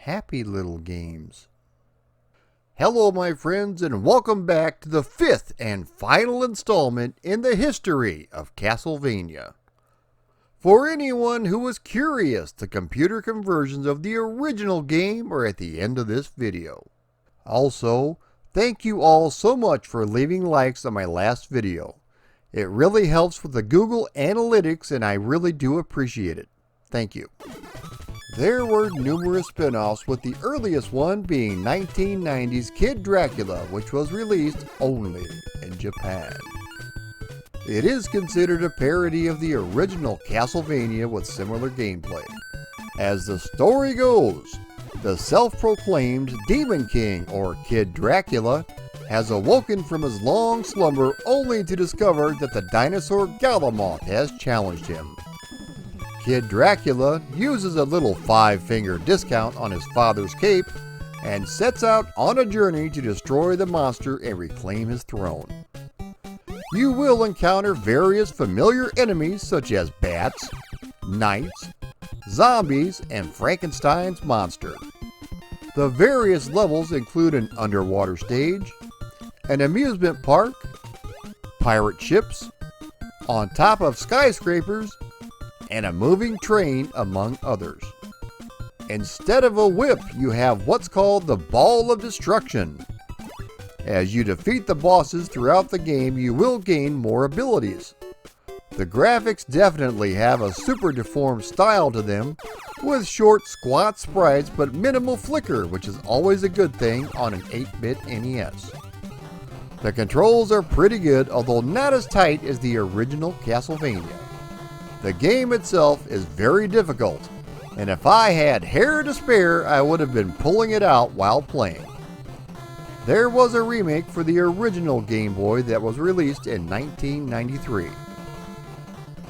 happy little games. Hello my friends, and welcome back to the 5th and final installment in the history of Castlevania. For anyone who is curious, the computer conversions of the original game are at the end of this video. Also, thank you all so much for leaving likes on my last video. It really helps with the Google Analytics and I really do appreciate it. Thank you. There were numerous spin-offs, with the earliest one being 1990's Kid Dracula, which was released only in Japan. It is considered a parody of the original Castlevania with similar gameplay. As the story goes, the self-proclaimed Demon King, or Kid Dracula, has awoken from his long slumber only to discover that the dinosaur Galamoth has challenged him. Kid Dracula uses a little 5-finger discount on his father's cape and sets out on a journey to destroy the monster and reclaim his throne. You will encounter various familiar enemies such as bats, knights, zombies, and Frankenstein's monster. The various levels include an underwater stage, an amusement park, pirate ships, on top of skyscrapers, and a moving train, among others. Instead of a whip, you have what's called the Ball of Destruction. As you defeat the bosses throughout the game, you will gain more abilities. The graphics definitely have a super deformed style to them, with short, squat sprites but minimal flicker, which is always a good thing on an 8-bit NES. The controls are pretty good, although not as tight as the original Castlevania. The game itself is very difficult, and if I had hair to spare, I would have been pulling it out while playing. There was a remake for the original Game Boy that was released in 1993.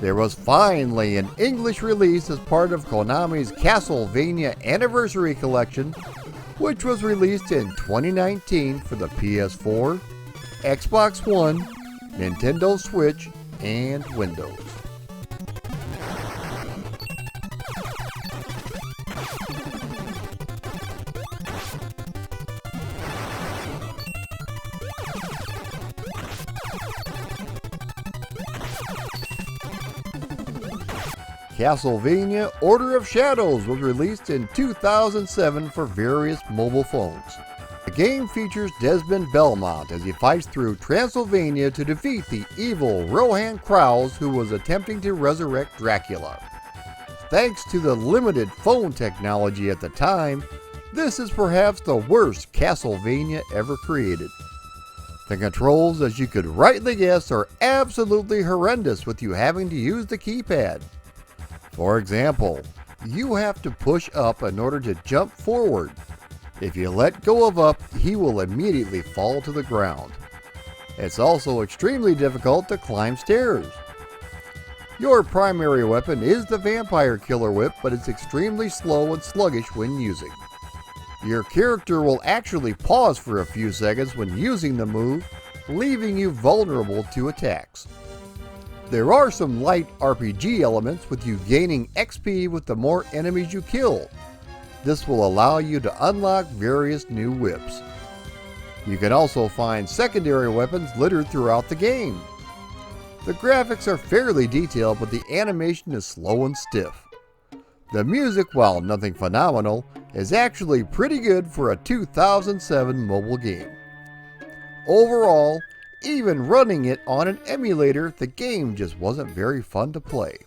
There was finally an English release as part of Konami's Castlevania Anniversary Collection, which was released in 2019 for the PS4, Xbox One, Nintendo Switch, and Windows. Castlevania Order of Shadows was released in 2007 for various mobile phones. The game features Desmond Belmont as he fights through Transylvania to defeat the evil Rohan Kraus, who was attempting to resurrect Dracula. Thanks to the limited phone technology at the time, this is perhaps the worst Castlevania ever created. The controls, as you could rightly guess, are absolutely horrendous, with you having to use the keypad. For example, you have to push up in order to jump forward. If you let go of up, he will immediately fall to the ground. It's also extremely difficult to climb stairs. Your primary weapon is the Vampire Killer Whip, but it's extremely slow and sluggish when using. Your character will actually pause for a few seconds when using the move, leaving you vulnerable to attacks. There are some light RPG elements, with you gaining XP with the more enemies you kill. This will allow you to unlock various new whips. You can also find secondary weapons littered throughout the game. The graphics are fairly detailed, but the animation is slow and stiff. The music, while nothing phenomenal, is actually pretty good for a 2007 mobile game. Overall, even running it on an emulator, the game just wasn't very fun to play.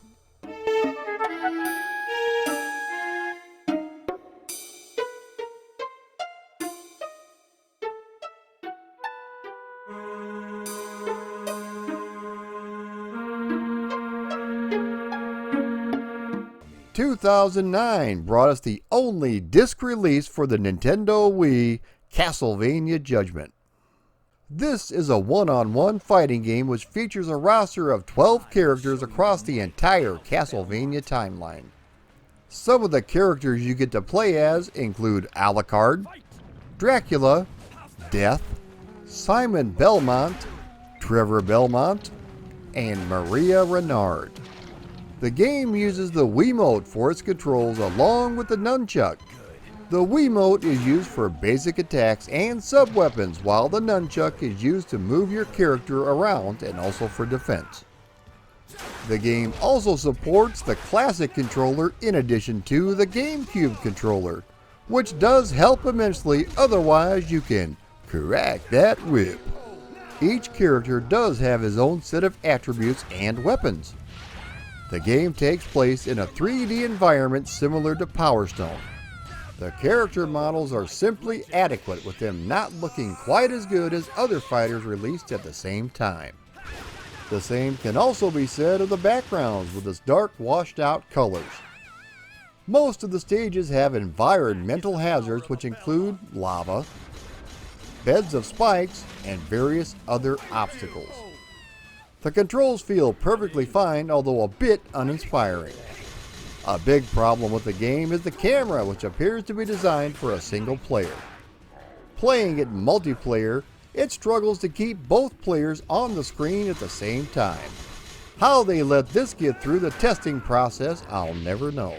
In 2009 brought us the only disc release for the Nintendo Wii, Castlevania Judgment. This is a one-on-one fighting game which features a roster of 12 characters across the entire Castlevania timeline. Some of the characters you get to play as include Alucard, Dracula, Death, Simon Belmont, Trevor Belmont, and Maria Renard. The game uses the Wiimote for its controls along with the nunchuck. The Wiimote is used for basic attacks and sub-weapons, while the nunchuck is used to move your character around and also for defense. The game also supports the classic controller in addition to the GameCube controller, which does help immensely, otherwise you can crack that whip. Each character does have his own set of attributes and weapons. The game takes place in a 3D environment similar to Power Stone. The character models are simply adequate, with them not looking quite as good as other fighters released at the same time. The same can also be said of the backgrounds with its dark washed out colors. Most of the stages have environmental hazards which include lava, beds of spikes, and various other obstacles. The controls feel perfectly fine, although a bit uninspiring. A big problem with the game is the camera, which appears to be designed for a single player. Playing it multiplayer, it struggles to keep both players on the screen at the same time. How they let this get through the testing process, I'll never know.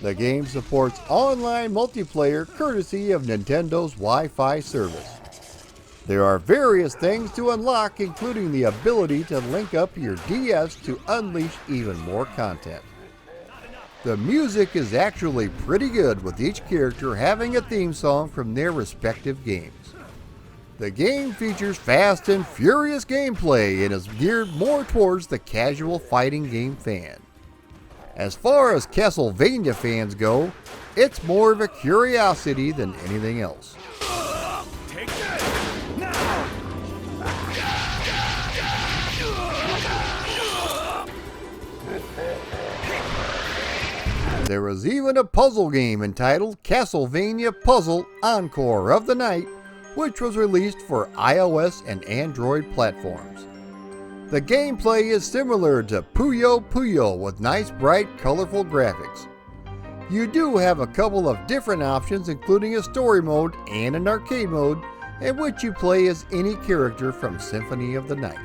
The game supports online multiplayer courtesy of Nintendo's Wi-Fi service. There are various things to unlock, including the ability to link up your DS to unleash even more content. The music is actually pretty good, with each character having a theme song from their respective games. The game features fast and furious gameplay and is geared more towards the casual fighting game fan. As far as Castlevania fans go, it's more of a curiosity than anything else. Take that now! There was even a puzzle game entitled Castlevania Puzzle Encore of the Night, which was released for iOS and Android platforms. The gameplay is similar to Puyo Puyo with nice, bright, colorful graphics. You do have a couple of different options, including a story mode and an arcade mode, in which you play as any character from Symphony of the Night.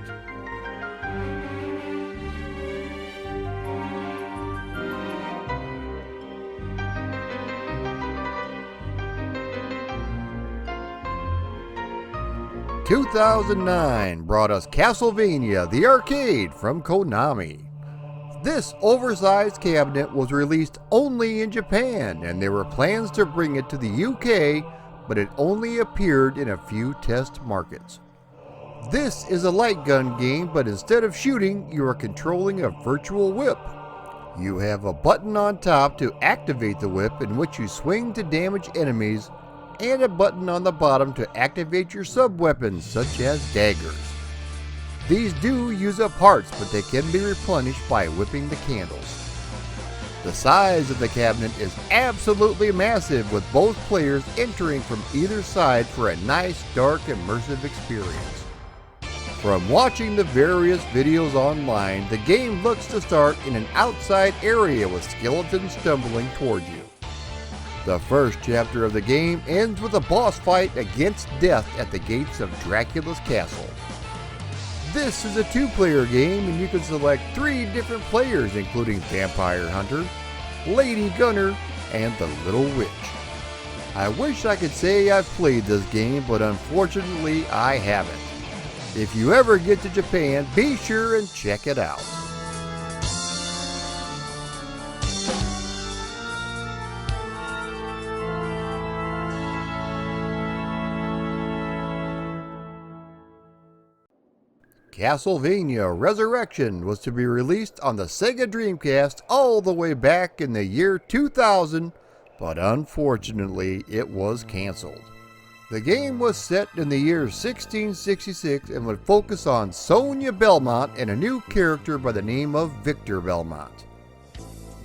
In 2009 brought us Castlevania the Arcade from Konami. This oversized cabinet was released only in Japan, and there were plans to bring it to the UK, but it only appeared in a few test markets. This is a light gun game, but instead of shooting, you are controlling a virtual whip. You have a button on top to activate the whip, in which you swing to damage enemies, and a button on the bottom to activate your sub-weapons, such as daggers. These do use up hearts, but they can be replenished by whipping the candles. The size of the cabinet is absolutely massive, with both players entering from either side for a nice, dark, immersive experience. From watching the various videos online, the game looks to start in an outside area with skeletons stumbling toward you. The first chapter of the game ends with a boss fight against death at the gates of Dracula's castle. This is a two-player game, and you can select 3 different players, including Vampire Hunter, Lady Gunner, and the Little Witch. I wish I could say I've played this game, but unfortunately I haven't. If you ever get to Japan, be sure and check it out. Castlevania Resurrection was to be released on the Sega Dreamcast all the way back in the year 2000, but unfortunately it was canceled. The game was set in the year 1666 and would focus on Sonia Belmont and a new character by the name of Victor Belmont.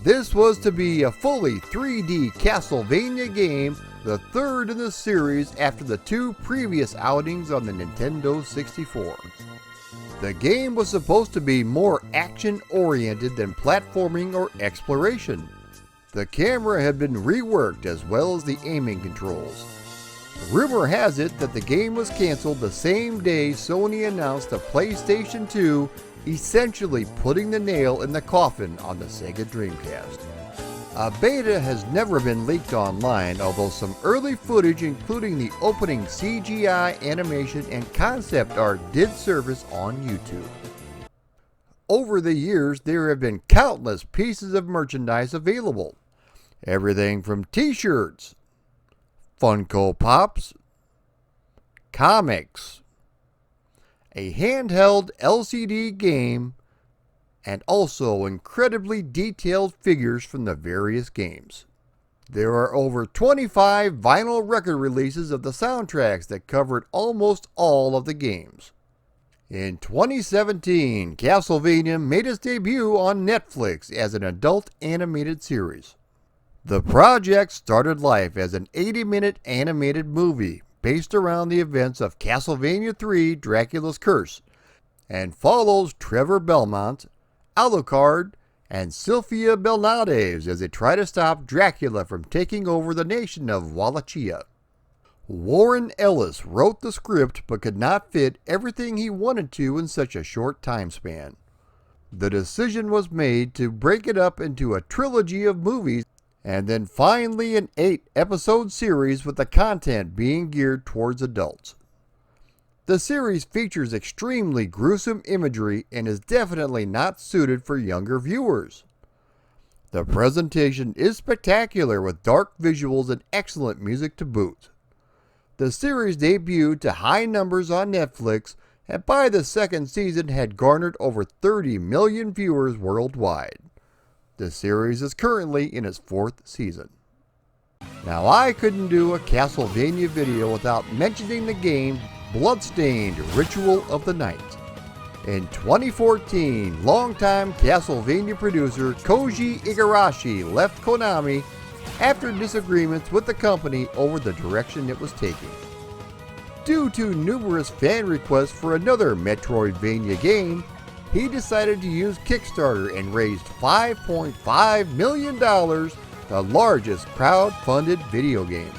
This was to be a fully 3D Castlevania game, the third in the series after the 2 previous outings on the Nintendo 64. The game was supposed to be more action-oriented than platforming or exploration. The camera had been reworked as well as the aiming controls. Rumor has it that the game was canceled the same day Sony announced the PlayStation 2, essentially putting the nail in the coffin on the Sega Dreamcast. A beta has never been leaked online, although some early footage including the opening CGI animation and concept art did surface on YouTube. Over the years, there have been countless pieces of merchandise available. Everything from t-shirts, Funko Pops, comics, a handheld LCD game, and also incredibly detailed figures from the various games. There are over 25 vinyl record releases of the soundtracks that covered almost all of the games. In 2017, Castlevania made its debut on Netflix as an adult animated series. The project started life as an 80-minute animated movie based around the events of Castlevania III: Dracula's Curse, and follows Trevor Belmont, Alucard, and Sylphia Belnades as they try to stop Dracula from taking over the nation of Wallachia. Warren Ellis wrote the script but could not fit everything he wanted to in such a short time span. The decision was made to break it up into a trilogy of movies and then finally an 8-episode series with the content being geared towards adults. The series features extremely gruesome imagery and is definitely not suited for younger viewers. The presentation is spectacular with dark visuals and excellent music to boot. The series debuted to high numbers on Netflix and by the second season had garnered over 30 million viewers worldwide. The series is currently in its 4th season. Now I couldn't do a Castlevania video without mentioning the game Bloodstained: Ritual of the Night. In 2014, longtime Castlevania producer Koji Igarashi left Konami after disagreements with the company over the direction it was taking. Due to numerous fan requests for another Metroidvania game, he decided to use Kickstarter and raised $5.5 million, the largest crowd-funded video game.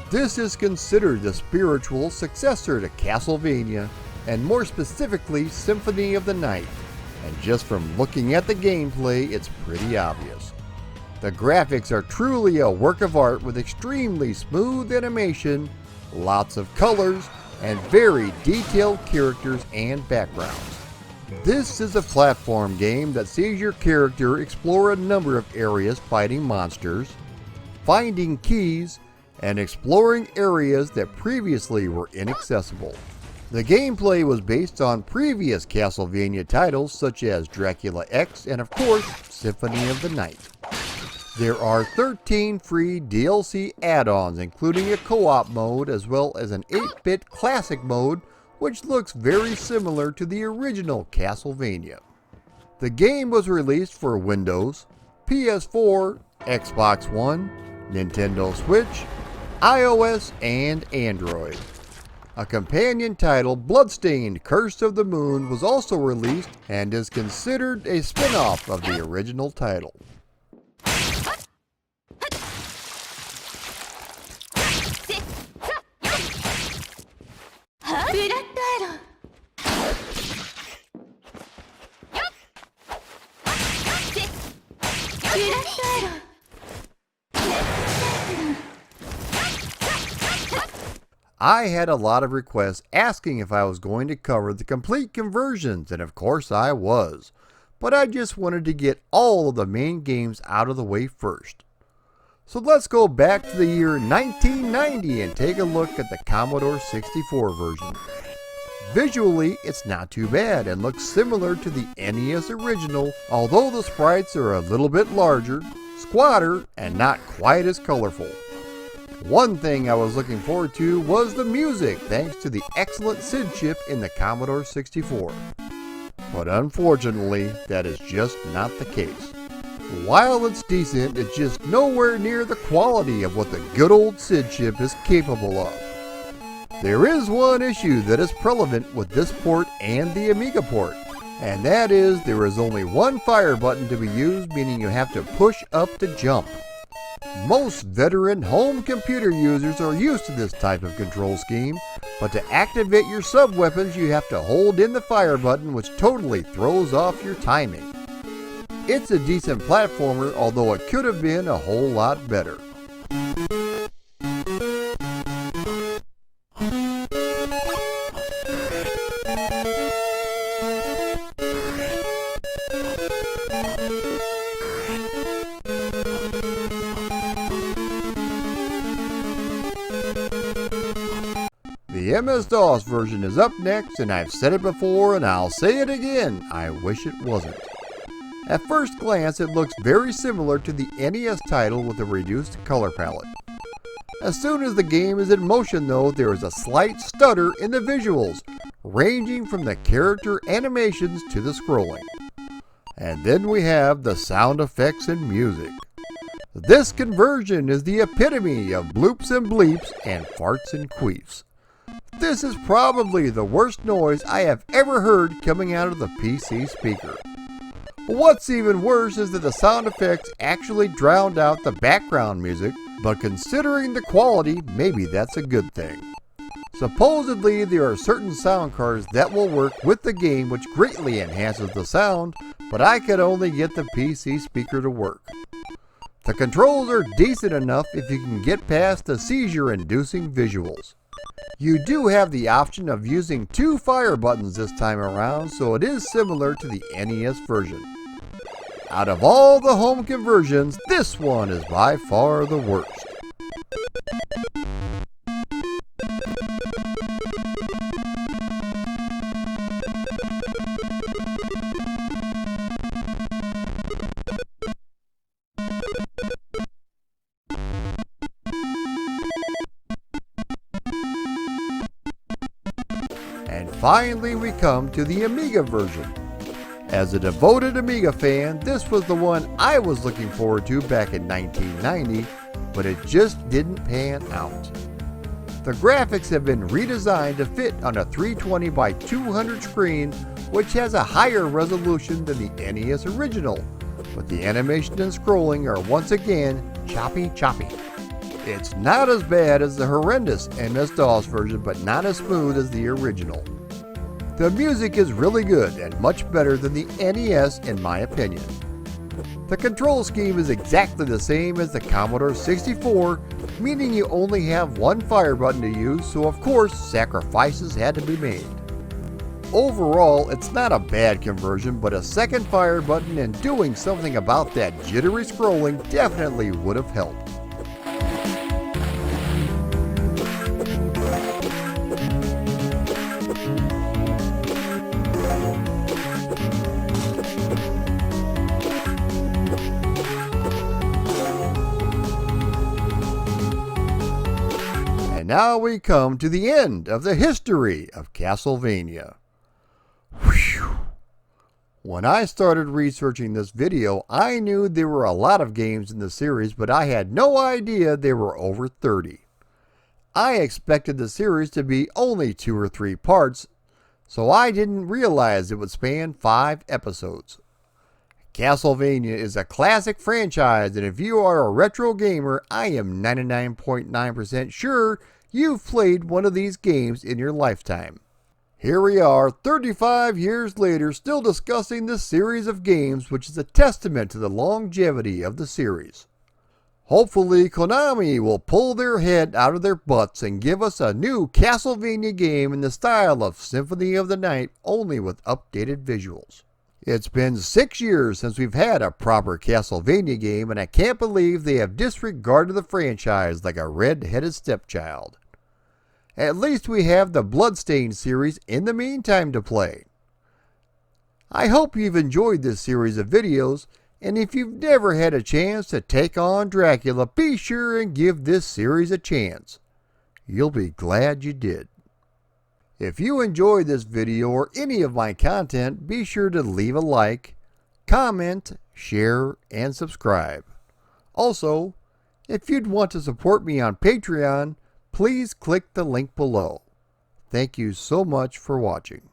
This is considered the spiritual successor to Castlevania, and more specifically Symphony of the Night, and just from looking at the gameplay, it's pretty obvious. The graphics are truly a work of art with extremely smooth animation, lots of colors, and very detailed characters and backgrounds. This is a platform game that sees your character explore a number of areas fighting monsters, finding keys, and exploring areas that previously were inaccessible. The gameplay was based on previous Castlevania titles such as Dracula X and of course Symphony of the Night. There are 13 free DLC add-ons including a co-op mode as well as an 8-bit classic mode which looks very similar to the original Castlevania. The game was released for Windows, PS4, Xbox One, Nintendo Switch, iOS, and Android. A companion title, Bloodstained: Curse of the Moon, was also released and is considered a spin-off of the original title. I had a lot of requests asking if I was going to cover the complete conversions, and of course I was. But I just wanted to get all of the main games out of the way first. So let's go back to the year 1990 and take a look at the Commodore 64 version. Visually, it's not too bad and looks similar to the NES original, although the sprites are a little bit larger, squatter, and not quite as colorful. One thing I was looking forward to was the music, thanks to the excellent SID chip in the Commodore 64. But unfortunately, that is just not the case. While it's decent, it's just nowhere near the quality of what the good old SID chip is capable of. There is one issue that is prevalent with this port and the Amiga port, and that is there is only one fire button to be used, meaning you have to push up to jump. Most veteran home computer users are used to this type of control scheme, but to activate your sub-weapons you have to hold in the fire button, which totally throws off your timing. It's a decent platformer, although it could have been a whole lot better. The MS-DOS version is up next, and I've said it before and I'll say it again, I wish it wasn't. At first glance it looks very similar to the NES title with a reduced color palette. As soon as the game is in motion though, there is a slight stutter in the visuals, ranging from the character animations to the scrolling. And then we have the sound effects and music. This conversion is the epitome of bloops and bleeps and farts and queefs. This is probably the worst noise I have ever heard coming out of the PC speaker. What's even worse is that the sound effects actually drowned out the background music, but considering the quality, maybe that's a good thing. Supposedly there are certain sound cards that will work with the game which greatly enhances the sound, but I could only get the PC speaker to work. The controls are decent enough if you can get past the seizure-inducing visuals. You do have the option of using 2 fire buttons this time around, so it is similar to the NES version. Out of all the home conversions, this one is by far the worst. And finally we come to the Amiga version. As a devoted Amiga fan, this was the one I was looking forward to back in 1990, but it just didn't pan out. The graphics have been redesigned to fit on a 320 by 200 screen, which has a higher resolution than the NES original, but the animation and scrolling are once again choppy. It's not as bad as the horrendous MS-DOS version, but not as smooth as the original. The music is really good and much better than the NES in my opinion. The control scheme is exactly the same as the Commodore 64, meaning you only have one fire button to use, so of course sacrifices had to be made. Overall, it's not a bad conversion, but a second fire button and doing something about that jittery scrolling definitely would have helped. Now we come to the end of the history of Castlevania. Whew. When I started researching this video, I knew there were a lot of games in the series, but I had no idea there were over 30. I expected the series to be only 2 or 3 parts, so I didn't realize it would span 5 episodes. Castlevania is a classic franchise, and if you are a retro gamer, I am 99.9% sure you've played one of these games in your lifetime. Here we are 35 years later still discussing this series of games, which is a testament to the longevity of the series. Hopefully Konami will pull their head out of their butts and give us a new Castlevania game in the style of Symphony of the Night, only with updated visuals. It's been 6 years since we've had a proper Castlevania game, and I can't believe they have disregarded the franchise like a red-headed stepchild. At least we have the Bloodstained series in the meantime to play. I hope you've enjoyed this series of videos, and if you've never had a chance to take on Dracula, be sure and give this series a chance. You'll be glad you did. If you enjoyed this video or any of my content, be sure to leave a like, comment, share, and subscribe. Also, if you'd want to support me on Patreon, please click the link below. Thank you so much for watching.